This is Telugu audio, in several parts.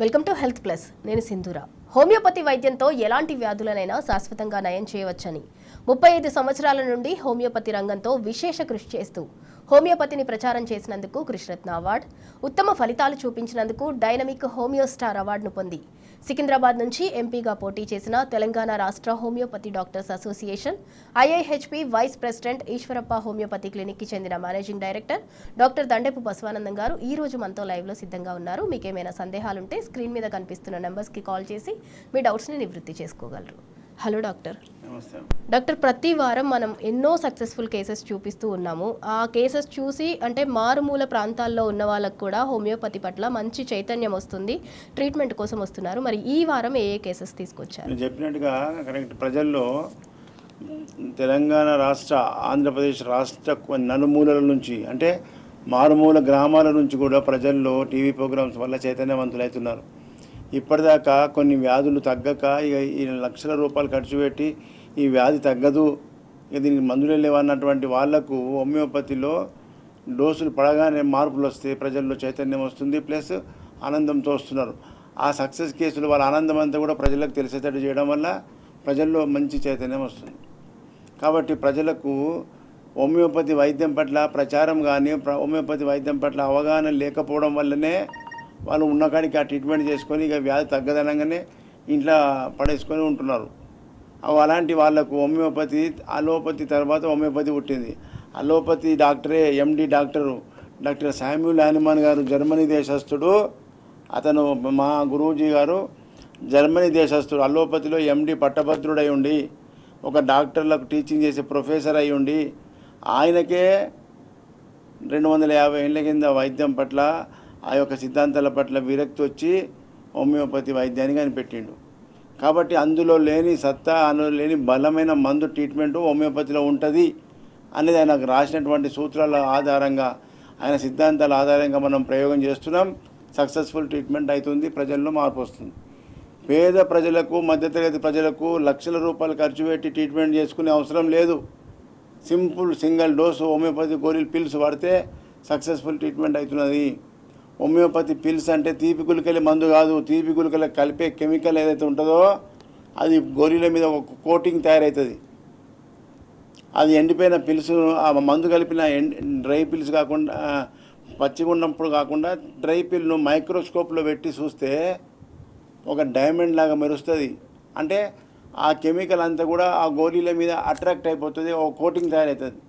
Welcome to health plus. నేను సింధూర. హోమియోపతి వైద్యంతో ఎలాంటి వ్యాధులనైనా శాశ్వతంగా నయం చేయవచ్చని 35 సంవత్సరాల నుండి హోమియోపతి రంగంతో విశేష కృషి చేస్తూ హోమియోపతిని ప్రచారం చేసినందుకు కృష్ణరత్న అవార్డు, ఉత్తమ ఫలితాలు చూపించినందుకు డైనమిక్ హోమియో స్టార్ అవార్డును పొంది సికింద్రాబాద్ నుంచి ఎంపీగా పోటీ చేసిన తెలంగాణ రాష్ట్ర homoeopathy doctors association IIHP vice president Eshwarappa homoeopathy క్లినిక్కి చెందిన managing director doctor Dandepu Basavanandam గారు ఈ రోజు మనతో లైవ్లో సిద్ధంగా ఉన్నారు. మీకేమైనా సందేహాలుంటే స్క్రీన్ మీద కనిపిస్తున్న నెంబర్స్కి కాల్ చేసి మీ డౌట్స్ని నివృత్తి చేసుకోగలరు. Hello doctor. డాక్టర్, ప్రతి వారం మనం ఎన్నో సక్సెస్ఫుల్ కేసెస్ చూపిస్తూ ఉన్నాము. ఆ కేసెస్ చూసి అంటే మారుమూల ప్రాంతాల్లో ఉన్న వాళ్ళకు కూడా హోమియోపతి పట్ల మంచి చైతన్యం వస్తుంది, ట్రీట్మెంట్ కోసం వస్తున్నారు. మరి ఈ వారం ఏ కేసెస్ తీసుకొచ్చారు? నేను చెప్పినట్టుగా కరెక్ట్. ప్రజల్లో తెలంగాణ రాష్ట్ర, ఆంధ్రప్రదేశ్ రాష్ట్ర నలుమూలల నుంచి అంటే మారుమూల గ్రామాల నుంచి కూడా ప్రజల్లో టీవీ ప్రోగ్రామ్స్ వల్ల చైతన్యవంతులవుతున్నారు. ఇప్పటిదాకా కొన్ని వ్యాధులు తగ్గక ఇక ఈ లక్షల రూపాయలు ఖర్చు పెట్టి ఈ వ్యాధి తగ్గదు, ఇక దీనికి మందులు లేవన్నటువంటి వాళ్లకు హోమియోపతిలో డోసులు పడగానే మార్పులు వస్తే ప్రజల్లో చైతన్యం వస్తుంది, ప్లస్ ఆనందంతో వస్తున్నారు. ఆ సక్సెస్ కేసులు వాళ్ళ ఆనందం అంతా కూడా ప్రజలకు తెలిసేటట్టు చేయడం వల్ల ప్రజల్లో మంచి చైతన్యం వస్తుంది. కాబట్టి ప్రజలకు హోమియోపతి వైద్యం పట్ల ప్రచారం కానీ హోమియోపతి వైద్యం పట్ల అవగాహన లేకపోవడం వల్లనే వాళ్ళు ఉన్నకాడికి ఆ ట్రీట్మెంట్ చేసుకొని ఇక వ్యాధి తగ్గదనంగానే ఇంట్లో పడేసుకొని ఉంటున్నారు. అలాంటి వాళ్ళకు హోమియోపతి, అలోపతి తర్వాత హోమియోపతి పుట్టింది. అలోపతి డాక్టరే ఎండి డాక్టర్ శామ్యూల్ హానిమాన్ గారు జర్మనీ దేశస్థుడు. అతను మా గురూజీ గారు జర్మనీ దేశస్థుడు. అలోపతిలో ఎండి పట్టభద్రుడై ఉండి ఒక డాక్టర్లకు టీచింగ్ చేసే ప్రొఫెసర్ అయి ఉండి ఆయనకే 250 ఏళ్ళ కింద వైద్యం పట్ల ఆ యొక్క సిద్ధాంతాల పట్ల విరక్తి వచ్చి హోమియోపతి వైద్యాన్ని కనిపెట్టిండు. కాబట్టి అందులో లేని సత్తా, అందులో లేని బలమైన మందు ట్రీట్మెంటు హోమియోపతిలో ఉంటుంది అనేది ఆయనకు రాసినటువంటి సూత్రాల ఆధారంగా, ఆయన సిద్ధాంతాల ఆధారంగా మనం ప్రయోగం చేస్తున్నాం. సక్సెస్ఫుల్ ట్రీట్మెంట్ అవుతుంది, ప్రజల్లో మార్పు వస్తుంది. పేద ప్రజలకు, మధ్యతరగతి ప్రజలకు లక్షల రూపాయలు ఖర్చు పెట్టి ట్రీట్మెంట్ చేసుకునే అవసరం లేదు. సింపుల్ సింగిల్ డోసు హోమియోపతి గోళీలు పిల్స్ వాడితే సక్సెస్ఫుల్ ట్రీట్మెంట్ అవుతున్నది. హోమియోపతి పిల్స్ అంటే తీపి గుళికల మందు కాదు. తీపి గుళికల కలిపే కెమికల్ ఏదైతే ఉంటుందో అది గోళీల మీద ఒక కోటింగ్ తయారవుతుంది. అది ఎండిపోయిన పిల్స్, ఆ మందు కలిపిన డ్రై పిల్స్ కాకుండా, పచ్చిగా ఉన్నప్పుడు కాకుండా డ్రై పిల్ను మైక్రోస్కోప్లో పెట్టి చూస్తే ఒక డైమండ్ లాగా మెరుస్తుంది. అంటే ఆ కెమికల్ అంతా కూడా ఆ గోళీల మీద అట్రాక్ట్ అయిపోతుంది, ఒక కోటింగ్ తయారవుతుంది.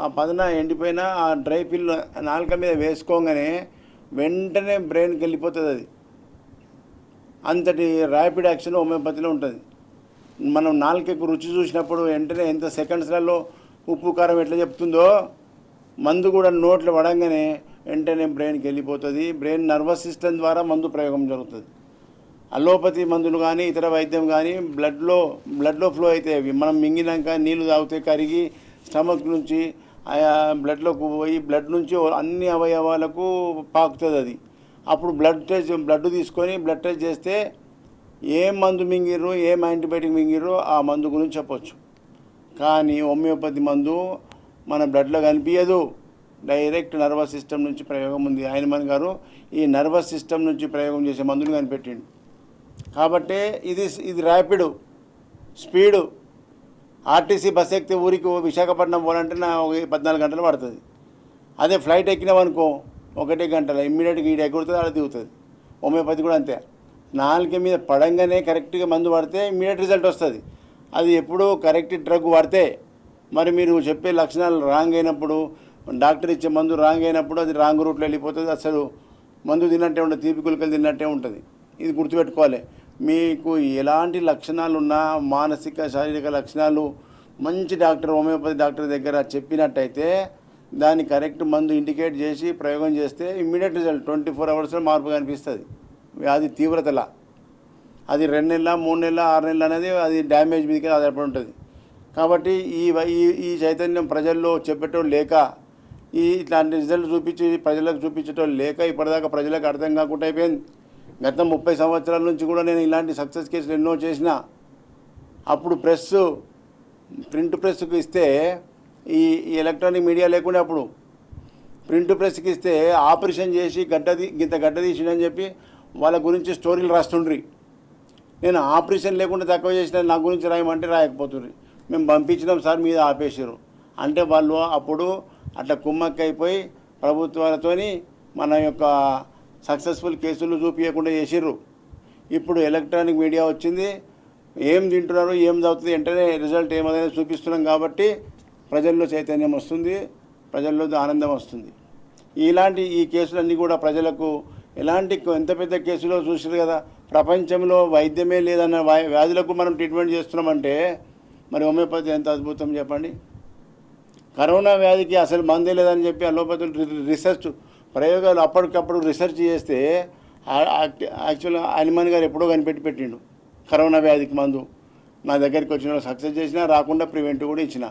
ఆ పదన ఎండిపోయిన ఆ డ్రై పిల్ నాలుక మీద వేసుకోగానే వెంటనే బ్రెయిన్కి వెళ్ళిపోతుంది. అది అంతటి ర్యాపిడ్ యాక్షన్ హోమియోపతిలో ఉంటుంది. మనం నాలుకకు రుచి చూసినప్పుడు వెంటనే ఎంత సెకండ్స్లలో ఉప్పు కారం ఎట్లా చెప్తుందో మందు కూడా నోట్లో పడంగానే వెంటనే బ్రెయిన్కి వెళ్ళిపోతుంది. బ్రెయిన్ నర్వస్ సిస్టమ్ ద్వారా మందు ప్రయోగం జరుగుతుంది. అలోపతి మందులు కానీ ఇతర వైద్యం కానీ బ్లడ్లో ఫ్లో అవుతాయి. అవి మనం మింగినాక నీళ్లు తాగితే కరిగి స్టమక్ నుంచి ఆయా బ్లడ్లోకి పోయి బ్లడ్ నుంచి అన్ని అవయవాలకు పాకుతుంది. అది అప్పుడు బ్లడ్ తీసుకొని బ్లడ్ టెస్ట్ చేస్తే ఏం మందు మింగిర్రు, ఏం యాంటీబయాటిక్ మింగిర్రు ఆ మందు గురించి చెప్పొచ్చు. కానీ హోమియోపతి మందు మన బ్లడ్లో కనిపించదు, డైరెక్ట్ నర్వస్ సిస్టమ్ నుంచి ప్రయోగం ఉంది. హానిమాన్ గారు ఈ నర్వస్ సిస్టమ్ నుంచి ప్రయోగం చేసే మందుని కనిపెట్టిండు. కాబట్టి ఇది ర్యాపిడ్ స్పీడు. ఆర్టీసీ బస్ ఎక్కితే ఊరికి విశాఖపట్నం పోవాలంటే 14 గంటలు పడుతుంది. అదే ఫ్లైట్ ఎక్కినామనుకో 1 గంటల ఇమ్మీడియట్గా ఈడ ఎగురుతుంది, ఆడ దిగుతుంది. హోమియోపతి కూడా అంతే. నాలుక మీద పడంగానే కరెక్ట్గా మందు పడితే ఇమ్మీడియట్ రిజల్ట్ వస్తుంది. అది ఎప్పుడు కరెక్ట్ డ్రగ్ పడితే. మరి మీరు చెప్పే లక్షణాలు రాంగ్ అయినప్పుడు, డాక్టర్ ఇచ్చే మందు రాంగ్ అయినప్పుడు అది రాంగ్ రూట్లో వెళ్ళిపోతుంది. అసలు మందు తిన్నట్టే ఉంటుంది, తీపి గుళికలు తిన్నట్టే ఉంటుంది. ఇది గుర్తుపెట్టుకోవాలి. మీకు ఎలాంటి లక్షణాలు ఉన్నా, మానసిక శారీరక లక్షణాలు మంచి డాక్టర్, హోమియోపతి డాక్టర్ దగ్గర చెప్పినట్టయితే దాన్ని కరెక్ట్ మందు ఇండికేట్ చేసి ప్రయోగం చేస్తే ఇమ్మీడియట్ రిజల్ట్ 24 అవర్స్లో మార్పు కనిపిస్తుంది. వ్యాధి తీవ్రతలా అది 2 నెలల, 3 నెలల, 6 నెలలు అనేది అది డ్యామేజ్ మీదకి ఆధారపడి ఉంటుంది. కాబట్టి ఈ చైతన్యం ప్రజల్లో చెప్పేటోళ్ళు లేక, ఇట్లాంటి రిజల్ట్ ప్రజలకు చూపించేటోళ్ళు లేక ఇప్పటిదాకా ప్రజలకు అర్థం కాకుండా అయిపోయింది. గత 30 సంవత్సరాల నుంచి కూడా నేను ఇలాంటి సక్సెస్ కేసులు ఎన్నో చేసిన. అప్పుడు ప్రింట్ ప్రెస్కు ఇస్తే ఈ ఎలక్ట్రానిక్ మీడియా లేకుండా అప్పుడు ప్రింట్ ప్రెస్కి ఇస్తే ఆపరేషన్ చేసి ఇంత గడ్డ తీసిండని చెప్పి వాళ్ళ గురించి స్టోరీలు రాస్తుండ్రి. నేను ఆపరేషన్ లేకుండా తక్కువ చేసిన నా గురించి రాయమంటే రాయకపోతుండ్రి. మేము పంపించినాం సార్ మీద ఆపేసారు అంటే వాళ్ళు అప్పుడు అట్లా కుమ్మక్కైపోయి ప్రభుత్వాలతోని మన యొక్క సక్సెస్ఫుల్ కేసులు చూపించకుండా చేసిర్రు. ఇప్పుడు ఎలక్ట్రానిక్ మీడియా వచ్చింది, ఏం తింటున్నారు ఏం చదువుతుంది వెంటనే రిజల్ట్ ఏమైనా చూపిస్తున్నాం కాబట్టి ప్రజల్లో చైతన్యం వస్తుంది, ప్రజల్లో ఆనందం వస్తుంది. ఈ కేసులన్నీ కూడా ప్రజలకు ఎంత పెద్ద కేసులో చూసారు కదా, ప్రపంచంలో వైద్యమే లేదన్న వ్యాధులకు మనం ట్రీట్మెంట్ చేస్తున్నామంటే మరి హోమియోపతి ఎంత అద్భుతం చెప్పండి. కరోనా వ్యాధికి అసలు మందే లేదని చెప్పి అలోపతులు రీసెర్చ్ ప్రయోగాలు అప్పటికప్పుడు రీసెర్చ్ చేస్తే యాక్చువల్గా హనుమాన్ గారు ఎప్పుడో పెట్టిండు కరోనా వ్యాధికి మందు. నా దగ్గరికి వచ్చిన సక్సెస్ చేసినా, రాకుండా ప్రివెంటివ్ కూడా ఇచ్చిన.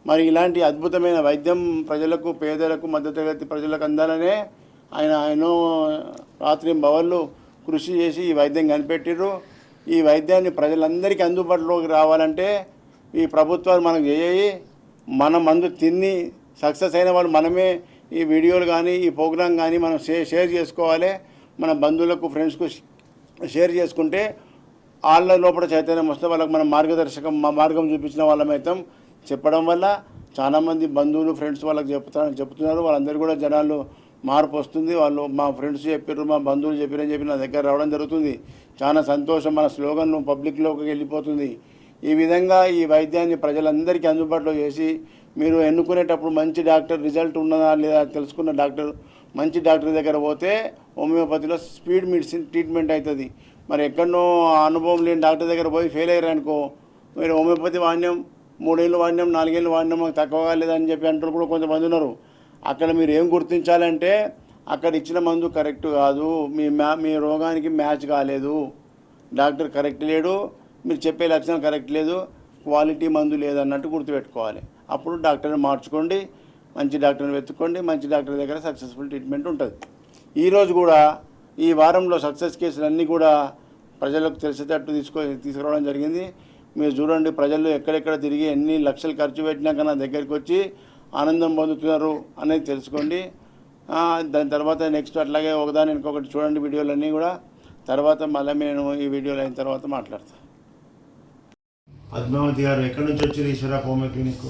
మరి ఇలాంటి అద్భుతమైన వైద్యం ప్రజలకు, పేదలకు, మధ్యతరగతి ప్రజలకు అందాలనే ఆయన రాత్రి బవళ్ళు కృషి చేసి ఈ వైద్యం కనిపెట్టిర్రు. ఈ వైద్యాన్ని ప్రజలందరికీ అందుబాటులోకి రావాలంటే ఈ ప్రభుత్వాలు మనకు చేయి, మన మందు తిని సక్సెస్ అయిన వాళ్ళు మనమే ఈ వీడియోలు కానీ ఈ ప్రోగ్రాం కానీ మనం షేర్ చేసుకోవాలి. మన బంధువులకు, ఫ్రెండ్స్కు షేర్ చేసుకుంటే వాళ్ళ లోపల చైతన్యం వస్తే వాళ్ళకి మనం మార్గం చూపించిన వాళ్ళమైతాం. చెప్పడం వల్ల చాలామంది బంధువులు, ఫ్రెండ్స్ వాళ్ళకి చెప్తున్నారు. వాళ్ళందరూ కూడా జనాలు మార్పు వస్తుంది. వాళ్ళు మా ఫ్రెండ్స్ చెప్పారు, మా బంధువులు చెప్పారని చెప్పి నా దగ్గర రావడం జరుగుతుంది. చాలా సంతోషం. మన స్లోగన్ పబ్లిక్లోకి వెళ్ళిపోతుంది. ఈ విధంగా ఈ వైద్యాన్ని ప్రజలందరికీ అందుబాటులో చేసి మీరు ఎన్నుకునేటప్పుడు మంచి డాక్టర్, రిజల్ట్ ఉన్నదా లేదా తెలుసుకున్న డాక్టర్, మంచి డాక్టర్ దగ్గర పోతే హోమియోపతిలో స్పీడ్ మెడిసిన్ ట్రీట్మెంట్ అవుతుంది. మరి ఎక్కడనో అనుభవం లేని డాక్టర్ దగ్గర పోయి ఫెయిల్ అయ్యారనుకో, మీరు హోమియోపతి వాడినాం 3 ఏళ్ళు వాడినాం 4 ఏళ్ళు వాడినాం మాకు తక్కువగా లేదని చెప్పి అంటారు కూడా కొంతమంది ఉన్నారు. అక్కడ మీరు ఏం గుర్తించాలంటే అక్కడ ఇచ్చిన మందు కరెక్ట్ కాదు, మీ రోగానికి మ్యాచ్ కాలేదు, డాక్టర్ కరెక్ట్ లేడు, మీరు చెప్పే లక్షణం కరెక్ట్ లేదు, క్వాలిటీ మందు లేదన్నట్టు గుర్తుపెట్టుకోవాలి. అప్పుడు డాక్టర్ని మార్చుకోండి, మంచి డాక్టర్ని వెతుక్కోండి, మంచి డాక్టర్ దగ్గర సక్సెస్ఫుల్ ట్రీట్మెంట్ ఉంటుంది. ఈరోజు కూడా ఈ వారంలో సక్సెస్ కేసులన్నీ కూడా ప్రజలకు తెలిసేటట్టు తీసుకురావడం జరిగింది. మీరు చూడండి, ప్రజలు ఎక్కడెక్కడ తిరిగి ఎన్ని లక్షలు ఖర్చు పెట్టినాక నా దగ్గరికి వచ్చి ఆనందం పొందుతున్నారు అనేది తెలుసుకోండి. దాని తర్వాత నెక్స్ట్ అట్లాగే ఒకదాని ఇంకొకటి చూడండి వీడియోలన్నీ కూడా. తర్వాత మళ్ళీ నేను ఈ వీడియోలు అయిన తర్వాత మాట్లాడతాను. పద్మావతి గారు ఎక్కడి నుంచి వచ్చారు? ఈశ్వర హోమియో క్లినిక్.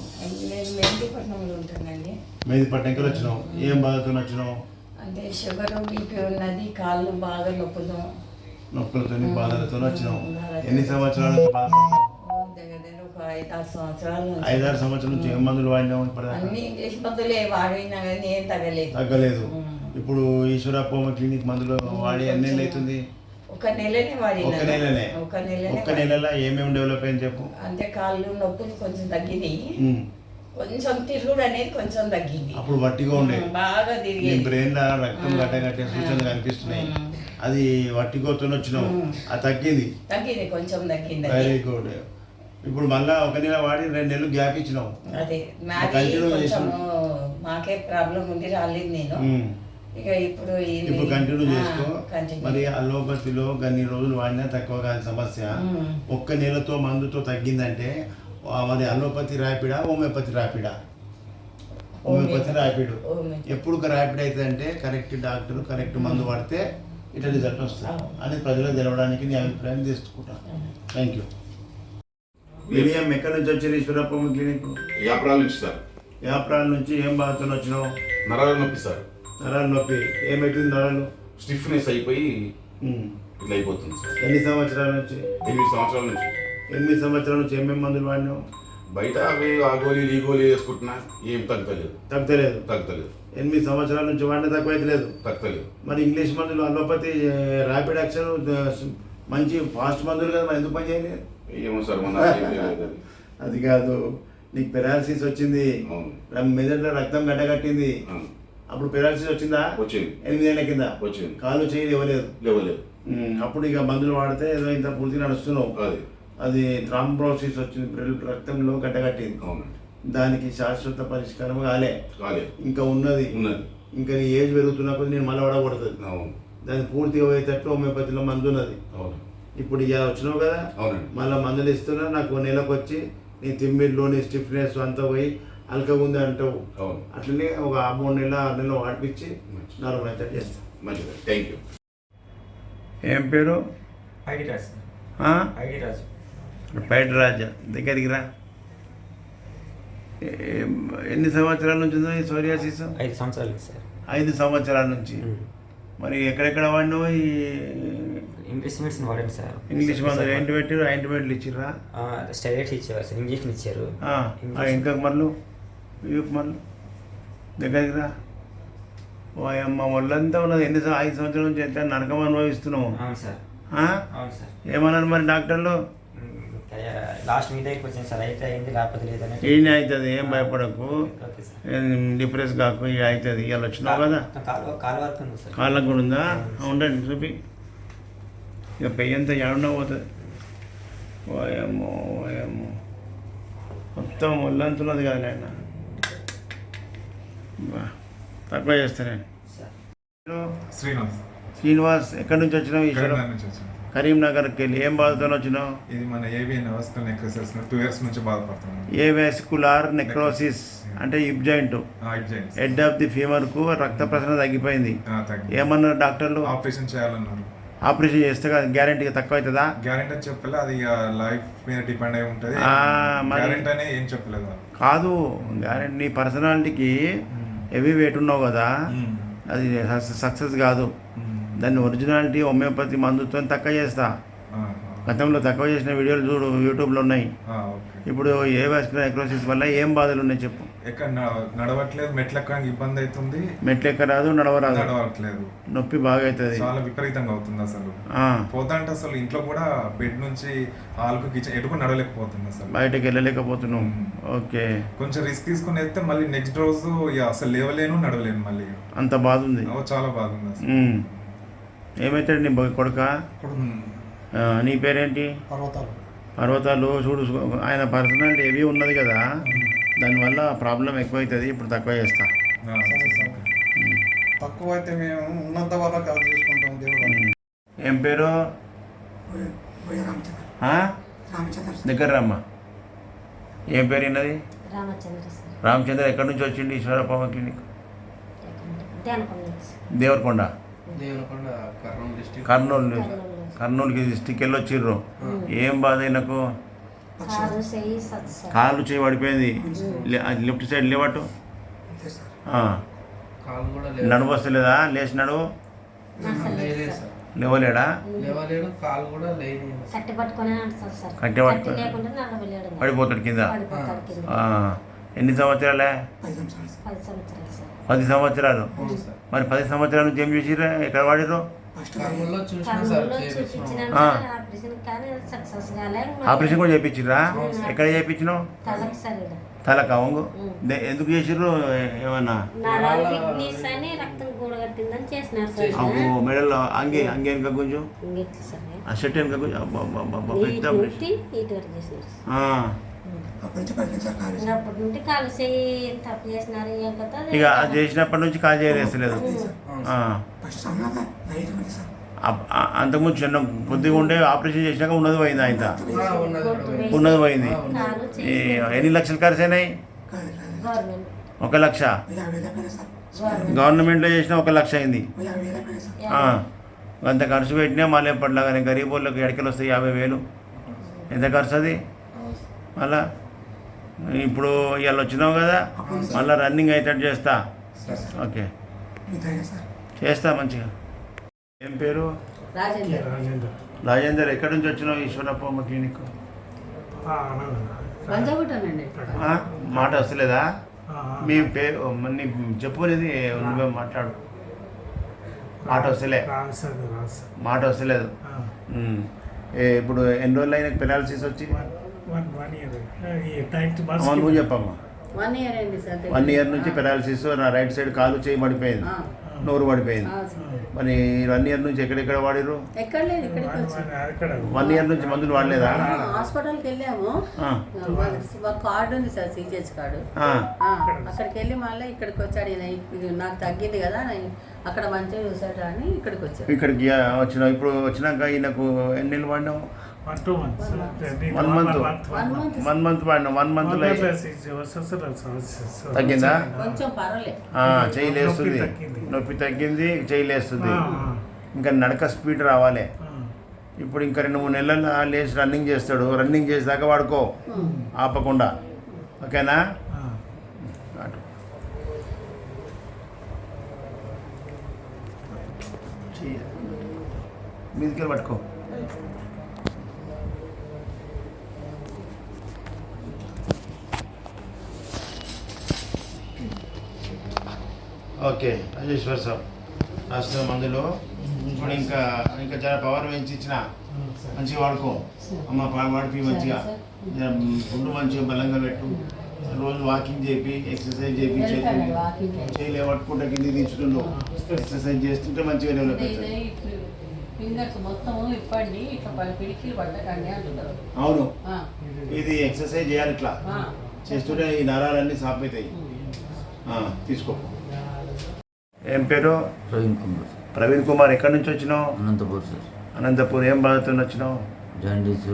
నేను మెహదీపట్నంలో ఉంటానండి. మెహదీపట్నం ఎక్కడ వచ్చినావు? ఏం బాధతో వచ్చినావు? అంటే షుగర్, బీపీ ఉన్నది, కాళ్ళు బాగా నొప్పులతో బాధలతో వచ్చినావు. ఎన్ని సంవత్సరాల నుంచి బాధపడుతున్నావు? దగ్గర దగ్గర ఒక 5-6 సంవత్సరాల నుంచి. 5-6 సంవత్సరాల నుంచి ఏం మందులు వాడినావు? అన్ని ఇంగ్లీష్ మందులే వాడినా కానీ ఏం తగ్గలేదు. ఇప్పుడు ఈశ్వర హోమియో క్లినిక్ మందులు వాడి ఎన్ని నెలలు అవుతుంది? ఒక నెలనే వాడిన. ఒక నెలలో ఏమేమి డెవలప్ అయింది చెప్పు. అంటే కాళ్ళు నొప్పులు కొంచెం తగ్గినాయి, కొంచెం తిరుగుడు అనేది కొంచెం తగ్గింది. అప్పుడు వట్టిగా ఉండే, బాగా తిరిగి బ్రెయిన్ లో రక్తం గట్టే సూచనలు కనిపిస్తున్నాయి. అది వట్టిగోతో వచ్చినావు, అది తగ్గింది కొంచెం తగ్గింది. Very good. ఇప్పుడు మళ్ళా ఒక నెల వాడి 2 నెలలు గ్యాప్ ఇచ్చినావు. అదే మాకే ప్రాబ్లం ఉండి రాలేదు నేను. ఇక ఇప్పుడు కంటిన్యూ చేసుకో. మరి అలోపతిలో గన్ని రోజులు వాడినా తక్కువ కాని సమస్య ఒక్క నెలతో మందుతో తగ్గిందంటే మరి అలోపతి ర్యాపిడా, హోమియోపతి ర్యాపిడా? Homoeopathy rapid. ఎప్పుడు ర్యాపిడ్ అవుతుంది అంటే కరెక్ట్ డాక్టర్ కరెక్ట్ మందు వాడితే ఇట్లా రిజల్ట్ వస్తుంది అని ప్రజలకు తెలవడానికి నీ అభిప్రాయం తీసుకుంటాను. Thank you. విలియం ఎక్కడి నుంచి వచ్చారు? ఈశ్వర హోమియో క్లినిక్. యాప్రాల నుంచి సార్. యాప్రాల నుంచి ఏం బాధతో వచ్చినావు? నరాల నొప్పి సార్. నరాల నొప్పి ఏమైతుంది? నరాలు స్టిఫ్నెస్ అయిపోయి ఇట్లా అయిపోతుంది సార్. ఎన్ని సంవత్సరాల నుంచి? 8 సంవత్సరాల నుంచి. 8 సంవత్సరాల నుంచి ఏమేమి మందులు వాడినావు? బయట అవి ఆ గోళీలు ఈ గోళీ వేసుకుంటున్నా, ఏం తగ్గలేదు. 8 సంవత్సరాల నుంచి వాడిన తగ్గలేదు. మరి ఇంగ్లీష్ మందులు అలోపతి ర్యాపిడ్ యాక్షన్ మంచి ఫాస్ట్ మందులు కదా, మరి ఎందుకు పని చేయలేదు? ఏమో సార్ మన అది కాదు, నీకు పెరాలసిస్ వచ్చింది, మెదడులో రక్తం గడ్డగట్టింది, అప్పుడు పెరాలసిస్ వచ్చిందా? వచ్చింది. 8 ఏళ్ల కింద వచ్చింది. కాలు చేయి లేవలేదు. అప్పుడు ఇక మందులు వాడితే ఏదో ఇంత పూర్తి నడుస్తున్నావు. అది థ్రాంబోసిస్ వచ్చింది, రక్తంలో గడ్డగట్టింది. దానికి శాశ్వత పరిష్కారం కాలే, ఇంకా ఉన్నది. ఇంకా నీ ఏజ్ పెరుగుతున్నా కొద్ది నేను మళ్ళీ వాడకూడదు. దాన్ని పూర్తిగా పోయేటట్టు హోమియోపతిలో మందు ఉన్నది. ఇప్పుడు ఇక వచ్చినావు కదా, మళ్ళీ మందులు ఇస్తున్నా. నాకు నెలకు వచ్చి నీ తిమ్మిడిలో నీ స్టిఫ్నెస్ అంతా పోయి అల్కగా ఉంది అంటావు. అవును. అట్లనే ఒక 3 నెలలు 6 నెలలు వాడిపించి నార్మల్ అయితే చేస్తాం. మంచిది, థ్యాంక్ యూ. ఏం పేరు? ఐడి రాజు. ఐడి రాజు. బయట రాజా దగ్గరికి రా. ఎన్ని సంవత్సరాల నుంచి ఉందో ఈ సోరియాసిస్? 5 సంవత్సరాలు సార్. 5 సంవత్సరాల నుంచి. మరి ఎక్కడెక్కడ వాడినావు? ఈ ఇంగ్లీష్ మెడిసిన్ వాడండి సార్. ఇంగ్లీష్ మందులు ఏంటి పెట్టారు? ఆయింట్మెంట్లు ఇచ్చిర్రా? స్టెరాయిడ్స్ ఇచ్చారు సార్, ఇంజక్షన్ ఇచ్చారు. ఇంకా మరలు మరలు దగ్గరికి రా. ఓ అమ్మ ఒళ్ళంతా ఉన్నది. 5 సంవత్సరాల నుంచి ఎంత నరకం అనుభవిస్తున్నావు. అవును సార్. అవును సార్. ఏమన్నారు మరి డాక్టర్లు? లాస్ట్ మీ దగ్గరికి వచ్చాను సార్, అయితే అయింది లేకపోతే లేదని. ఈయన అవుతుంది, ఏం భయపడకు, ఓకే సార్. డిప్రెస్ కాకు, ఇక అవుతుంది. ఇవాళ వచ్చినావు కదా, కాలు వరకు ఉంది సార్. కాళ్ళకు కూడా ఉందా? ఉండండి చూపి. ఇక పెయ్యి అంతా ఏడన్నా పోతుంది. ఓయమ్మో ఓయమ్మో మొత్తం ఒళ్ళంతున్నది కదా నాయన. తక్కువ చేస్తానండి. శ్రీనివాస్, ఎక్కడి నుంచి వచ్చినావు? ఈశ్వరం కరీంనగర్కి వెళ్ళి. ఏం బాధతో వచ్చినావు? ఇది మన ఏవియన్ వాస్కులర్ నెక్రోసిస్ 2 years నుంచి బాధపడుతున్నాను. ఏ వాస్కులార్ నెక్రోసిస్ అంటే hip joint, head of the ఫీమర్కు రక్త ప్రసరణ తగ్గిపోయింది. ఏమన్నారు డాక్టర్లు? ఆపరేషన్ చేయాలన్నారు. ఆపరేషన్ చేస్తే గ్యారెంటీగా తక్కువ అవుతుందా? గ్యారెంటీ అని చెప్పలే, అది లైఫ్ మీద డిపెండ్ అయి ఉంటుంది. గ్యారెంటీ అని ఏం చెప్పలేదు. కాదు, గ్యారెంటీ నీ పర్సనాలిటీకి హెవీ వెయిట్ ఉన్నావు కదా, అది సక్సెస్ కాదు. దాన్ని ఒరిజినాలిటీ హోమియోపతి మందుతో తక్కువ చేస్తా. గతంలో తక్కువ చేసిన వీడియోలు చూడు, యూట్యూబ్లో ఉన్నాయి. ఇప్పుడు ఏ వాస్కులర్ నెక్రోసిస్ వల్ల ఏం బాధలు ఉన్నాయి చెప్పు? ఎక్కడ నడవట్లేదు, మెట్లు ఎక్కడానికి ఇబ్బంది అవుతుంది. మెట్లు ఎక్కరాదు, నడవట్లేదు, నొప్పి బాగా అవుతుంది, చాలా విపరీతంగా అవుతుంది. అసలు పోతా అంటే అసలు ఇంట్లో కూడా బెడ్ నుంచి హాల్కు కిచెన్ ఎటు కూడా నడవలేకపోతుంది. అసలు బయటకు వెళ్ళలేకపోతున్నాం. ఓకే, కొంచెం రిస్క్ తీసుకుని వెళ్తే మళ్ళీ నెక్స్ట్ రోజు అసలు లేవలేను, నడవలేను. మళ్ళీ అంత బాధ ఉంది. చాలా బాధ ఉంది అసలు. ఏమవుతాడు నీ కొడుక? నీ పేరేంటి? పర్వతాలు. చూడు, ఆయన పర్సనాలిటీ హెవీ ఉన్నది కదా, దానివల్ల ప్రాబ్లం ఎక్కువైతుంది. ఇప్పుడు తక్కువ చేస్తా. తక్కువ అయితే మేము ఉన్నంత వరకు అది చేసుకుంటాం. దేవుడు. ఏం పేరు? దగ్గర రమ్మా. ఏం పేరు ఉన్నది? రామచంద్ర. ఎక్కడి నుంచి వచ్చింది ఈశ్వరప్ప క్లినిక్? దేవరకొండ, కర్నూలుకి డిస్టిక్ వెళ్ళి వచ్చిర్రు. ఏం బాధ నాకు? కాళ్ళు చేయి పడిపోయింది. లెఫ్ట్ సైడ్ లేవట్టు, నడుము వస్తలేదా? లేచినాడు, లేవలేడా? కట్టె పట్టుకొని పడిపోతాడు కింద. ఎన్ని సంవత్సరాలే? 10 సంవత్సరాలు. మరి 10 సంవత్సరాల నుంచి ఏం చేసిర్రు? ఎక్కడ వాడిర్రు? ఆపరేషన్ కూడా చేయించిర్రా? ఎక్కడ చేయించినావు? తలక వంగు. ఎందుకు చేసిర్రు? ఏమన్నా అబ్బో, మెడల్లో అంగి వెనుక గుంజు, ఆ షర్ట్ వెనుక గుంజు. పెద్ద ఇక అది చేసినప్పటి నుంచి కాలు చేయలేదు. అంతకుముందు చిన్న కొద్దిగా ఉండే, ఆపరేషన్ చేసినాక ఉన్నది పోయింది. ఆయన ఉన్నది పోయింది. ఎన్ని లక్షలు ఖర్చు అయినాయి? 1 లక్ష. గవర్నమెంట్లో చేసినా 1 లక్ష అయింది. అంత ఖర్చు పెట్టినా మళ్ళీ ఎప్పటిలాగానే గరీబ్ వాళ్ళకి ఎడకలు వస్తాయి 50,000. ఎంత ఖర్చు అది? మళ్ళా ఇప్పుడు ఇవాళ వచ్చినావు కదా, మళ్ళీ రన్నింగ్ అయ్యేటట్టు చేస్తా. ఓకే, చేస్తా మంచిగా. ఏం పేరు? రాజేందర్. ఎక్కడి నుంచి వచ్చినావు ఈశ్వరప్ప క్లినిక్? మాట వస్తలేదా? మీ పేరు నీ చెప్పునేది నువ్వే మాట్లాడు. మాట వస్తలేదు. ఇప్పుడు ఎన్ని రోజులు అయినా పెరాలసిస్ వచ్చి? నువ్వు చెప్పమ్మా. 1 year నుంచి పెరాలసిస్. నా రైట్ సైడ్ కాలు చేయి పడిపోయింది, నోరు పడిపోయింది. మరి 1 year నుంచి ఎక్కడెక్కడ వాడిరు? 1 year నుంచి మందులు వాడలేదా? హాస్పిటల్కి వెళ్ళాము, కార్డు ఉంది సార్, సిజిహెచ్ కార్డు. అక్కడికి వెళ్ళి మళ్ళీ ఇక్కడికి వచ్చాడు. నాకు తగ్గింది కదా, అక్కడ మంచిగా చూసాడు అని ఇక్కడికి వచ్చాడు. ఇక్కడికి వచ్చిన. ఇప్పుడు వచ్చినాక ఈయనకు ఎన్ని నెలలు వాడినావు? 1 month 1 month వాడిన 1 month తగ్గిందా? కొంచెం పర్వాలే. చెయ్యి లేస్తుంది, నొప్పి తగ్గింది, చెయ్యి లేస్తుంది. ఇంకా నడక స్పీడ్ రావాలి. ఇప్పుడు ఇంకా 2-3 నెలలు లేచి రన్నింగ్ చేస్తాడు. రన్నింగ్ చేసాక వాడుకో ఆపకుండా, ఓకేనా? అటు మీదికి పట్టుకో. ఓకే రాజేశ్వర్ సార్ రాసిన మందులు ఇప్పుడు ఇంకా చాలా పవర్ పెంచి ఇచ్చిన, మంచిగా వాడుకో అమ్మ. వాడిపి మంచిగా ఫుడ్ మంచిగా బలంగా పెట్టు. రోజు వాకింగ్ చేపి, ఎక్సర్సైజ్ చేపి, చేయలే పట్టుకుంటే కింద దించుతుండు. ఎక్సర్సైజ్ చేస్తుంటే మంచిగా డెవలప్ అవుతుంది. ఫింగర్స్ మొత్తం ఇప్పండి, ఇట్లా పిడికిలు పట్టకండి అంటున్నారు. అవును, ఇది ఎక్సర్సైజ్ చేయాలి. ఇట్లా చేస్తుంటే ఈ నరాలన్నీ సాఫ్ అవుతాయి. తీసుకో. ఏం పేరు? ప్రవీణ్ కుమార్. ఎక్కడి నుంచి వచ్చినావు? అనంతపూర్ సార్. అనంతపూర్. ఏం బాధతో వచ్చినావు? Jaundice,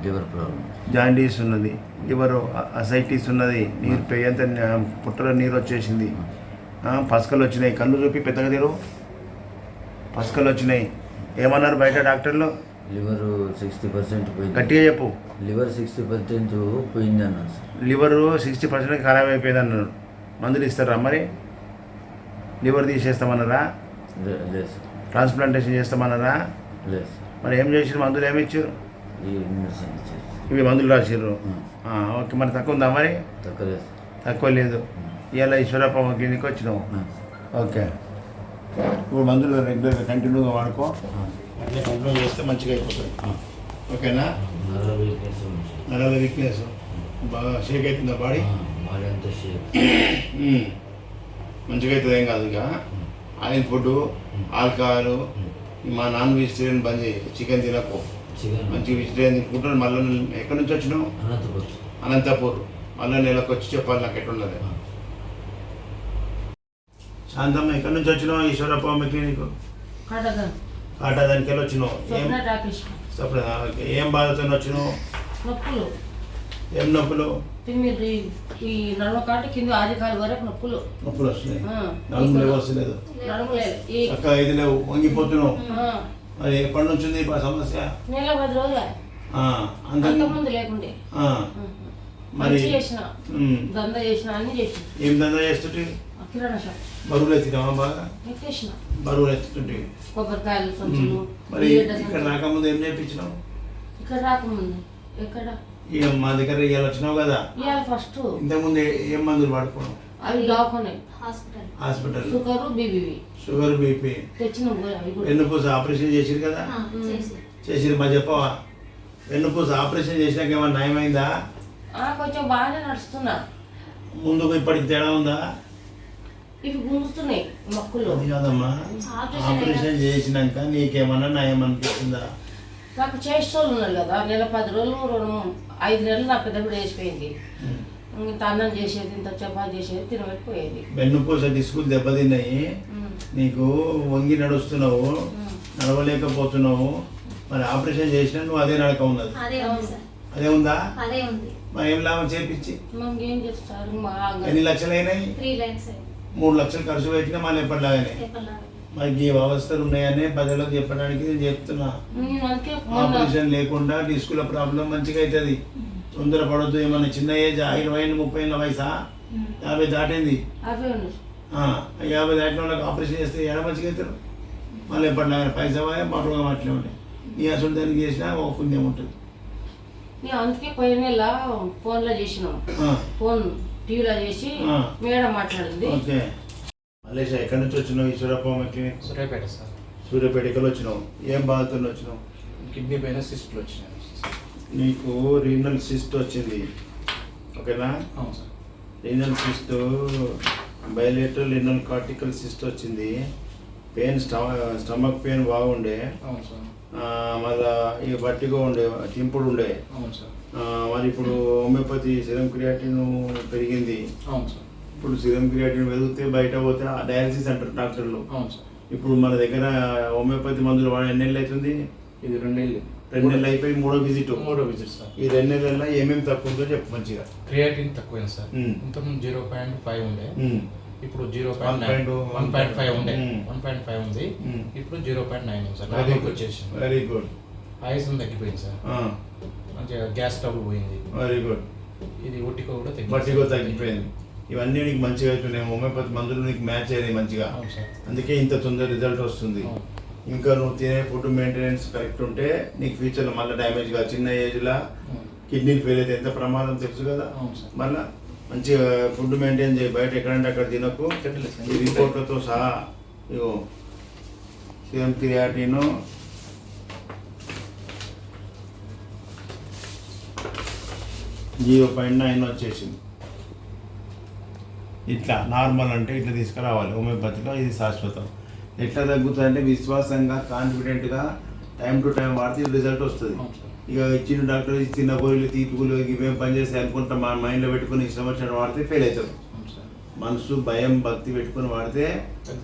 liver problem. జాండీస్ ఉన్నది, లివర్ అసైటిస్ ఉన్నది, నీరు పెయ్యంత పుట్టలో నీరు వచ్చేసింది, పసకలు వచ్చినాయి. కళ్ళు చూపి పెద్దగా తెరు. పసకలు వచ్చినాయి. ఏమన్నారు బయట డాక్టర్లు? లివర్ 60% పోయింది. గట్టిగా చెప్పు. లివర్ 60% పోయింది అన్నారు సార్. లివర్ 60% ఖరాబ్ అయిపోయింది అన్నారు. మందులు ఇస్తారా మరి? లివర్ తీసేస్తామన్నారా? లేదు సార్. ట్రాన్స్ప్లాంటేషన్ చేస్తామన్నారా? లేదు సార్. మరి ఏం చేసారు? మందులు ఏమి ఇచ్చారు? ఈ మెడిసిన్ ఇచ్చారు. ఇవి మందులు రాసిర్రు. ఓకే. మరి తక్కువ ఉందా మరి? తక్కువ లేదు సార్. తక్కువ లేదు. ఇవాళ ఈశ్వరప్ప క్లినిక్ వచ్చినావు. ఓకే. ఇప్పుడు మందులు రెగ్యులర్గా కంటిన్యూగా వాడుకో. అట్లే కంటిన్యూ చేస్తే మంచిగా అయిపోతుంది. ఓకేనా? నరాల వీక్నెస్ ఉంది సార్. నరాల వీక్నెస్ బాగా షేక్ అవుతుందా బాడీ? బాడీ అంతా షేక్. మంచిగా అవుతుంది, ఏం కాదు. ఇక ఆయిల్ ఫుడ్, ఆల్కహాల్, మా నాన్ వెజిటేరియన్ బంద్ చేయి. చికెన్ తినకు. మంచి వెజిటేరియన్ తినుకుంటాను. మళ్ళీ ఎక్కడి నుంచి వచ్చినావు? అనంతపూర్. అనంతపూర్. మళ్ళీ నెలకు వచ్చి చెప్పాలి నాకు ఎట్లున్నది. శాంతమ్మ, ఎక్కడి నుంచి వచ్చినావు? ఈశ్వరప్ప క్లినిక్ కాటాదానికి వెళ్ళి వచ్చినావు. ఏం బాధతో వచ్చినావు? నొప్పులు. ఏం నొప్పులు? ఈ నడుమ కాటి కింద ఆదికాలు వరకు నొప్పులు వస్తున్నాయి. నడుములు వస్తలేదు. చక్కగా ఇది లేవు, వంగిపోతున్నావు. మరి ఎప్పటి నుంచి ఉంది సమస్య? నెల 10 రోజులు. అంతకుముందు లేకుండే. మరి దందా చేసిన, అన్ని చేసిన. ఏం దందా చేస్తుంటే? కిరాణా షాప్. బరువులు ఎత్తినావా? బాగా ఎత్తేసిన. బరువులు ఎత్తుతుంటే. కొబ్బరికాయలు, సంచులు. మరి ఇక్కడ రాకముందు ఏం చేయించినావు? ఇక్కడ రాకముందు ఎక్కడ? మా దగ్గర ఇవాళ వచ్చినావు కదా. ఇవాళ ఫస్ట్. ఇంతకుముందు ఏం మందులు వాడుకున్నావు? అవి దాకున్నాయి. హాస్పిటల్. షుగర్, బీపీ తెచ్చిన. వెన్నుపూస ఆపరేషన్ చేసిరు కదా? చేసిరు. మా చెప్పవా? వెన్నుపూస ఆపరేషన్ చేసినాక ఏమన్నా నయమైందా? కొంచెం బాగానే నడుస్తున్నా. ముందుకు ఇప్పటికి తేడా ఉందా? ఇవి గుంజుతున్నాయి మొక్కులు. అది కాదమ్మా, ఆపరేషన్ చేసినాక నీకేమన్నా నయం అనిపిస్తుందా? నాకు చేసేవాళ్ళు ఉన్నారు కదా. నెల 10 రోజులు 5 నెలలు నా పెద్ద కూడా వేసిపోయింది. ఇంత అన్నం చేసేది, ఇంత చపాతి చేసేది, తినబెట్టిపోయేది. వెన్నుపూస డిస్కులు దెబ్బతిన్నాయి. నీకు వంగి నడుస్తున్నావు, నడవలేకపోతున్నావు. మరి ఆపరేషన్ చేసినా నువ్వు అదే నడక ఉన్నది. అదే ఉందా? మరి ఏం లాభం చేపించి? ఏం చేస్తారు? ఎన్ని లక్షలు అయినాయి? 3 లక్షలు ఖర్చు పెట్టినా మళ్ళీ ఎప్పటిలాగానే. మరి ఈ వ్యవస్థలు ఉన్నాయని ప్రజలకు చెప్పడానికి నేను చెప్తున్నా. ఆపరేషన్ లేకుండా డిస్కుల ప్రాబ్లం మంచిగా అవుతుంది. తొందరపడద్దు. ఏమన్నా చిన్న ఏజ్ 20 ఏళ్ళు 30 ఏళ్ళ వయసా? 50 దాటింది. 50 దాటిన వాళ్ళకి ఆపరేషన్ చేస్తే ఎలా మంచిగా అవుతారు? మళ్ళీ ఎప్పటిలాగా పైసా మాటలుగా మాటలే ఉంటాయి. నీ అసలు దానికి చేసినా ఒక పుణ్యం ఉంటుంది. అందుకే పోయిన నెల ఫోన్లో చేసినాం. ఫోన్ టీవీలో చేసి మేడం మాట్లాడింది. ఓకే. మలేషియా ఎక్కడి నుంచి వచ్చినావు? ఈశ్వరప్ప క్లినిక్. సూర్యాపేట సార్. సూర్యాపేట. ఎక్కడ వచ్చినావు? ఏం బాధతో వచ్చినావు? కిడ్నీ పైన సిస్ట్లు వచ్చినాయి. నీకు రీనల్ సిస్ట్ వచ్చింది, ఓకేనా? అవును sir. Renal cyst, bilateral renal cortical cyst వచ్చింది. పెయిన్, స్టమక్ పెయిన్ బాగుండే. అవును సార్. మళ్ళా ఇక బట్టిగా ఉండే, తింపుడు ఉండే. అవును సార్. మరి ఇప్పుడు హోమియోపతి సిరం క్రియాటిన్ పెరిగింది. అవును సార్. ఇప్పుడు సిరం క్రియాటిన్ పెరిగితే బయట పోతే డయాలసిస్ అంటారు డాక్టర్లు. అవును సార్. ఇప్పుడు మన దగ్గర హోమియోపతి మందులు వాడే ఎన్ని ఏళ్ళు అవుతుంది? ఇది 2 ఏళ్ళు. 2 నెలలు అయిపోయి 3వ విజిట్. 3వ విజిట్ సార్. ఈ 2 నెలల్లో ఏమేమి తక్కువ ఉందో చెప్పు మంచిగా. క్రియాటిన్ తక్కువైంది సార్. ఇంతకుముందు 0.5 ఉండే, ఇప్పుడు 1.5 ఉండే, 1.5 ఉంది, ఇప్పుడు 0.9 సార్. వచ్చేసి వెరీ గుడ్. ఆయాసం తగ్గిపోయింది సార్. మంచిగా గ్యాస్ ట్రబుల్ పోయింది. Very good. ఇది ఒట్టికో కూడా తగ్గిపోయింది. ఇవన్నీ నీకు మంచిగా అవుతున్నాయి. హోమియోపతి మందులు నీకు మ్యాచ్ అయ్యాయి మంచిగా, అందుకే ఇంత తొందర రిజల్ట్ వస్తుంది. ఇంకా నువ్వు తినే ఫుడ్ మెయింటెనెన్స్ కరెక్ట్ ఉంటే నీకు ఫ్యూచర్లో మళ్ళీ డ్యామేజ్ కాదు. చిన్న ఏజ్లో కిడ్నీలు ఫెయిల్ అయితే ఎంత ప్రమాదం తెలుసు కదా. మళ్ళీ మంచిగా ఫుడ్ మెయింటైన్ చేయి, బయట ఎక్కడంటే అక్కడ తినకు. ఈ రిపోర్ట్లతో సహా ఇగో సీరం క్రియాటిన్ 0.9 వచ్చేసింది. ఇట్లా నార్మల్ అంటే ఇట్లా తీసుకురావాలి. హోమియోపతిలో ఇది శాశ్వతం. ఎట్లా తగ్గుతుంది అంటే విశ్వాసంగా, కాన్ఫిడెంట్గా టైం టు టైం వాడితే రిజల్ట్ వస్తుంది. ఇక ఇచ్చిన డాక్టర్ చిన్న గోళీలు, తీపి గోళీలు ఇవేం పనిచేస్తాయి అనుకుంటా మా మైండ్లో పెట్టుకుని ఇష్టం వచ్చినట్టు వాడితే ఫెయిల్ అవుతుంది. మనసు, భయం, భక్తి పెట్టుకుని వాడితే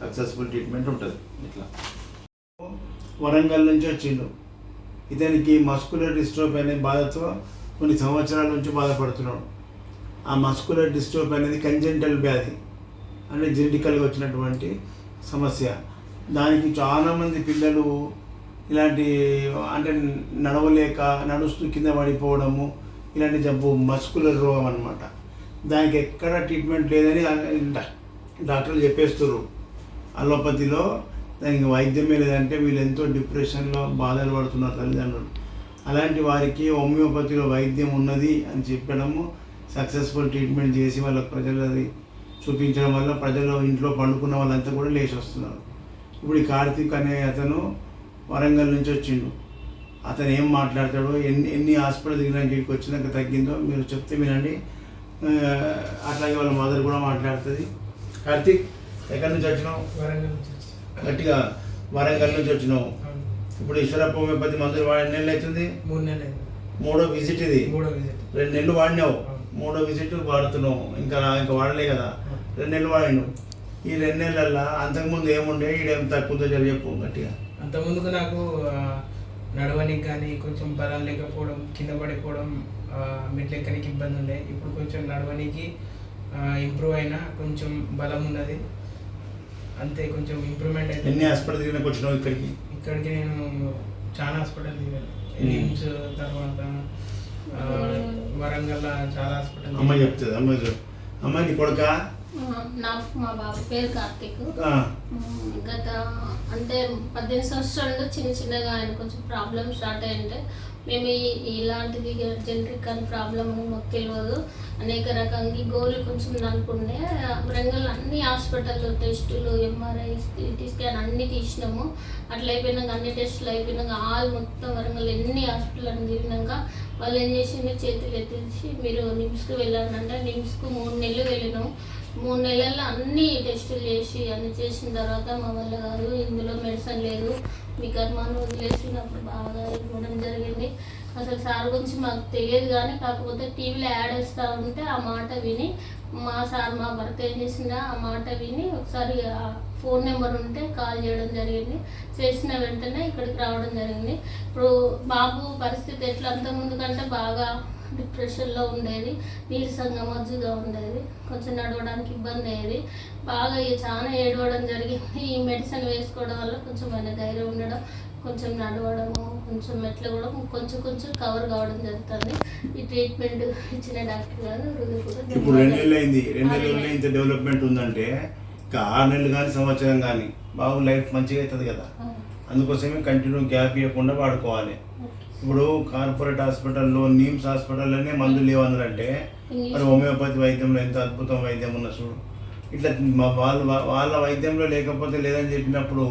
సక్సెస్ఫుల్ ట్రీట్మెంట్ ఉంటుంది. ఇట్లా వరంగల్ నుంచి వచ్చిండు. ఇతనికి మస్కులర్ డిస్ట్రోఫీ అనే బాధతో కొన్ని సంవత్సరాల నుంచి బాధపడుతున్నాడు. ఆ మస్కులర్ డిస్ట్రోఫీ అనేది కంజెంటల్ వ్యాధి, అంటే జెనెటికల్గా వచ్చినటువంటి సమస్య. దానికి చాలామంది పిల్లలు ఇలాంటి అంటే నడవలేక, నడుస్తూ కింద పడిపోవడము, ఇలాంటి జబ్బు మస్కులర్ రోగం అన్నమాట. దానికి ఎక్కడ ట్రీట్మెంట్ లేదని డాక్టర్లు చెప్పేస్తారు. అలోపతిలో దానికి వైద్యమే లేదంటే వీళ్ళు ఎంతో డిప్రెషన్లో బాధలు పడుతున్నారు తల్లిదండ్రులు. అలాంటి వారికి హోమియోపతిలో వైద్యం ఉన్నది అని చెప్పడము, సక్సెస్ఫుల్ ట్రీట్మెంట్ చేసి వాళ్ళకి ప్రజలది చూపించడం వల్ల ప్రజలు ఇంట్లో పండుకున్న వాళ్ళంతా కూడా లేచి వస్తున్నారు. ఇప్పుడు ఈ కార్తీక్ అనే అతను వరంగల్ నుంచి వచ్చిండు. అతను ఏం మాట్లాడతాడో, ఎన్ని హాస్పిటల్ దిగినాక ఇక్కడికి వచ్చినాక తగ్గిందో మీరు చెప్తే వినండి. అట్లాగే వాళ్ళ మదర్ కూడా మాట్లాడుతుంది. కార్తీక్, ఎక్కడి నుంచి వచ్చినావు? గట్టిగా. వరంగల్ నుంచి వచ్చినావు. ఇప్పుడు ఈశ్వరప్ప హోమియోపతి మందులు వాడి ఎన్ని నెలలు అవుతుంది? 3 నెలలు. 3వ విజిట్ ఇది. 2 నెలలు వాడినావు, 3వ విజిట్ వాడుతున్నావు. ఇంకా వాడలే కదా, 2 నెలలు వాడిను. ఈ 2 నెలల్లో అంతకుముందు ఏముండే, ఈడేం తక్కువతో చెప్పు గట్టిగా. అంతకుముందుకు నాకు నడవనికి కానీ కొంచెం బలం లేకపోవడం, కింద పడిపోవడం, మెట్లు ఎక్కడానికి ఇబ్బంది ఉండే. ఇప్పుడు కొంచెం నడవనికి ఇంప్రూవ్ అయినా, కొంచెం బలం ఉన్నది అంతే, కొంచెం ఇంప్రూవ్మెంట్ అయితే. ఎన్ని హాస్పిటల్ తిరిగినాక వచ్చినావు ఇక్కడికి? ఇక్కడికి నేను చాలా హాస్పిటల్ తిరిగాను. నిమ్స్, తర్వాత వరంగల్ చాలా హాస్పిటల్. అమ్మాయి చెప్తుంది. అమ్మాయి నీ కొడుక? నాకు మా బాబు పేరు కార్తీక్. గత అంటే 18 సంవత్సరాలు చిన్న చిన్నగా ఆయన కొంచెం ప్రాబ్లమ్ స్టార్ట్ అయ్యింటే మేము ఇలాంటిది జెనరిక్ అని ప్రాబ్లం మాకు తెలియదు. అనేక రకంగా గోలు కొంచెం అనుకుండే వరంగల్ అన్ని హాస్పిటల్లో టెస్టులు, ఎంఆర్ఐ, సిటీ స్కాన్ అన్నీ తీసినాము. అట్లా అయిపోయినాక అన్ని టెస్టులు అయిపోయినాక మొత్తం వరంగల్ ఎన్ని హాస్పిటల్ అని తిరిగినాక వాళ్ళు ఏం చేసింది, చేతులు ఎత్తించి మీరు నిమ్స్కి వెళ్ళానంటే నిమ్స్కు 3 నెలలు వెళ్ళినాం. 3 నెలల్లో అన్ని టెస్టులు చేసి అన్ని చేసిన తర్వాత మా వల్ల కాదు, ఇందులో మెడిసిన్ లేదు, మీ కర్మాను వదిలేసినప్పుడు బాగా ఇవ్వడం జరిగింది. అసలు సార్ గురించి మాకు తెలియదు కానీ కాకపోతే టీవీలో యాడ్ వేస్తూ ఉంటే ఆ మాట విని మా భర్త ఏం చేసిందా ఆ మాట విని ఒకసారి ఫోన్ నెంబర్ ఉంటే కాల్ చేయడం జరిగింది. చేసిన వెంటనే ఇక్కడికి రావడం జరిగింది. ఇప్పుడు బాబు పరిస్థితి ఎట్లా అంతకుముందు కంటే బాగా డిప్రెషన్లో ఉండేది, నీరసంగా మజ్జుగా ఉండేది, కొంచెం నడవడానికి ఇబ్బంది అయ్యేది, బాగా చాలా ఏడవడం జరిగింది. ఈ మెడిసిన్ వేసుకోవడం వల్ల కొంచెం ఆయన ధైర్యం ఉండడం, కొంచెం నడవడము, కొంచెం మెట్లు కూడా కొంచెం కవర్ కావడం జరుగుతుంది. ఈ ట్రీట్మెంట్ ఇచ్చిన డాక్టర్ గారు ఇప్పుడు 2 నెలలు అయింది. 2 నెలల్లో ఇంత డెవలప్మెంట్ ఉందంటే ఇంకా 6 నెలలు కానీ సంవత్సరం కానీ బాబు లైఫ్ మంచిగా అవుతుంది కదా. అందుకోసమే కంటిన్యూ గ్యాప్ ఇవ్వకుండా వాడుకోవాలి. ఇప్పుడు కార్పొరేట్ హాస్పిటల్లో, నిమ్స్ హాస్పిటల్లోనే మందులు లేవన్నారంటే మరి హోమియోపతి వైద్యంలో ఎంత అద్భుతం వైద్యం ఉన్న చూడు. ఇట్లా వాళ్ళ వైద్యంలో లేకపోతే లేదని చెప్పినప్పుడు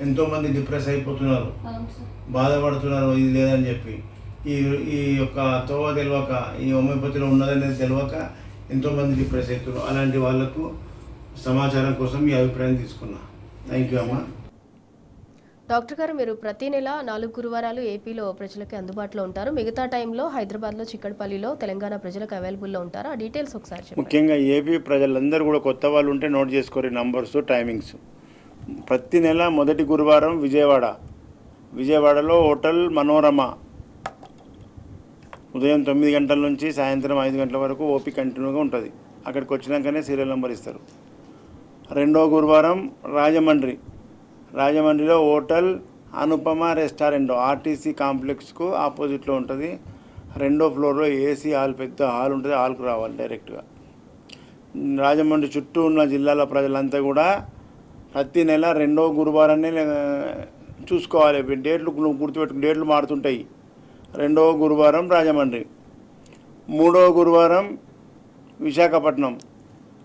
ఎంతోమంది డిప్రెస్ అయిపోతున్నారు, బాధపడుతున్నారు ఇది లేదని చెప్పి. ఈ యొక్క తోవ తెలియక, ఈ హోమియోపతిలో ఉన్నదనేది తెలియక ఎంతోమంది డిప్రెస్ అవుతున్నారు. అలాంటి వాళ్ళకు సమాచారం కోసం మీ అభిప్రాయం తీసుకున్నా. థ్యాంక్ యూ అమ్మా. డాక్టర్ గారు, మీరు ప్రతి నెల 4 గురువారాలు ఏపీలో ప్రజలకు అందుబాటులో ఉంటారు. మిగతా టైంలో హైదరాబాద్లో, చిక్కడపల్లిలో తెలంగాణ ప్రజలకు అవైలబుల్లో ఉంటారు. ఆ డీటెయిల్స్ ఒకసారి చెప్పండి. ముఖ్యంగా ఏపీ ప్రజలందరూ కూడా కొత్త వాళ్ళు ఉంటే నోట్ చేసుకోరు నంబర్స్, టైమింగ్స్. ప్రతి నెల మొదటి గురువారం విజయవాడలో హోటల్ మనోరమ ఉదయం 9 గంటల నుంచి సాయంత్రం 5 గంటల వరకు ఓపీ కంటిన్యూగా ఉంటుంది. అక్కడికి వచ్చినాకనే సీరియల్ నెంబర్ ఇస్తారు. రెండవ గురువారం రాజమండ్రిలో హోటల్ అనుపమ రెస్టారెంట్ ఆర్టీసీ కాంప్లెక్స్కు ఆపోజిట్లో ఉంటుంది. 2వ ఫ్లోర్లో ఏసీ హాల్, పెద్ద హాల్ ఉంటుంది. హాల్కు రావాలి డైరెక్ట్గా. రాజమండ్రి చుట్టూ ఉన్న జిల్లాల ప్రజలంతా కూడా ప్రతి నెల 2వ గురువారాన్ని చూసుకోవాలి. డేట్లు గుర్తుపెట్టుకుని, డేట్లు మారుతుంటాయి. 2వ గురువారం రాజమండ్రి, 3వ గురువారం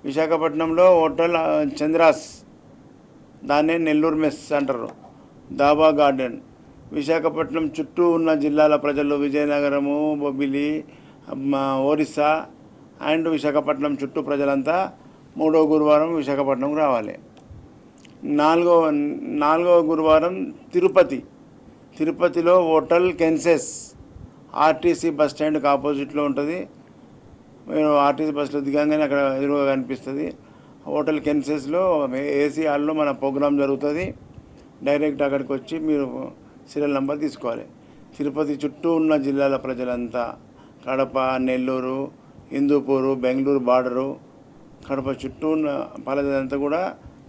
విశాఖపట్నంలో హోటల్ చంద్రాస్, దాన్నే నెల్లూరు మెస్ అంటారు, దాబా గార్డెన్. విశాఖపట్నం చుట్టూ ఉన్న జిల్లాల ప్రజలు విజయనగరము, బొబ్బిలి, ఒరిస్సా అండ్ విశాఖపట్నం చుట్టూ ప్రజలంతా 3వ గురువారం విశాఖపట్నంకు రావాలి. 4వ గురువారం తిరుపతిలో హోటల్ కెన్సెస్ ఆర్టీసీ బస్ స్టాండ్కి ఆపోజిట్లో ఉంటుంది. మీరు ఆర్టీసీ బస్సులో దిగంగానే అక్కడ ఎదురుగా కనిపిస్తుంది. హోటల్ కెన్సెస్లో ఏసీ హాల్లో మన ప్రోగ్రాం జరుగుతుంది. డైరెక్ట్ అక్కడికి వచ్చి మీరు సీరియల్ నెంబర్ తీసుకోవాలి. తిరుపతి చుట్టూ ఉన్న జిల్లాల ప్రజలంతా, కడప, నెల్లూరు, హిందూపూరు, బెంగళూరు బార్డరు, కడప చుట్టూ ఉన్న ప్రజలంతా కూడా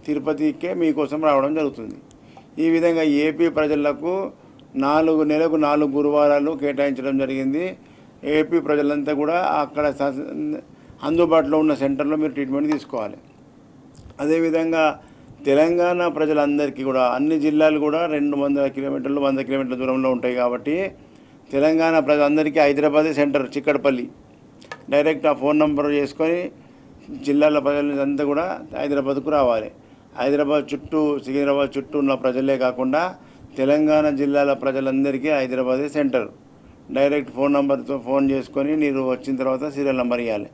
తిరుపతికే మీకోసం రావడం జరుగుతుంది. ఈ విధంగా ఏపీ ప్రజలకు 4 నెలలకు 4 గురువారాలు కేటాయించడం జరిగింది. ఏపీ ప్రజలంతా కూడా అక్కడ అందుబాటులో ఉన్న సెంటర్లో మీరు ట్రీట్మెంట్ తీసుకోవాలి. అదేవిధంగా తెలంగాణ ప్రజలందరికీ కూడా అన్ని జిల్లాలు కూడా 200 కిలోమీటర్లు 100 కిలోమీటర్ల దూరంలో ఉంటాయి కాబట్టి తెలంగాణ ప్రజలందరికీ హైదరాబాదే సెంటర్, చిక్కడపల్లి. డైరెక్ట్ ఆ ఫోన్ నెంబర్ చేసుకొని జిల్లాల ప్రజలంతా కూడా హైదరాబాద్కు రావాలి. హైదరాబాద్ చుట్టూ, సికింద్రాబాద్ చుట్టూ ఉన్న ప్రజలే కాకుండా తెలంగాణ జిల్లాల ప్రజలందరికీ హైదరాబాదే సెంటర్. డైరెక్ట్ ఫోన్ నెంబర్తో ఫోన్ చేసుకొని మీరు వచ్చిన తర్వాత సీరియల్ నెంబర్ ఇవ్వాలి.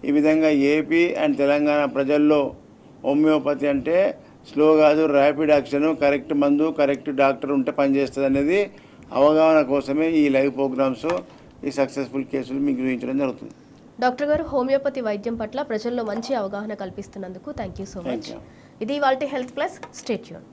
ఈ విధంగా ఏపీ అండ్ తెలంగాణ ప్రజల్లో హోమియోపతి అంటే స్లో కాదు, ర్యాపిడ్ యాక్షన్, కరెక్ట్ మందు, కరెక్ట్ డాక్టర్ ఉంటే పనిచేస్తుంది అనేది అవగాహన కోసమే ఈ లైవ్ ప్రోగ్రామ్స్, ఈ సక్సెస్ఫుల్ కేసులు మీకు చూపించడం జరుగుతుంది. డాక్టర్ గారు, హోమియోపతి వైద్యం పట్ల ప్రజల్లో మంచి అవగాహన కల్పిస్తున్నందుకు థ్యాంక్ యూ సో మచ్. ఇది ఇవాల్టి హెల్త్ ప్లస్. Stay tune.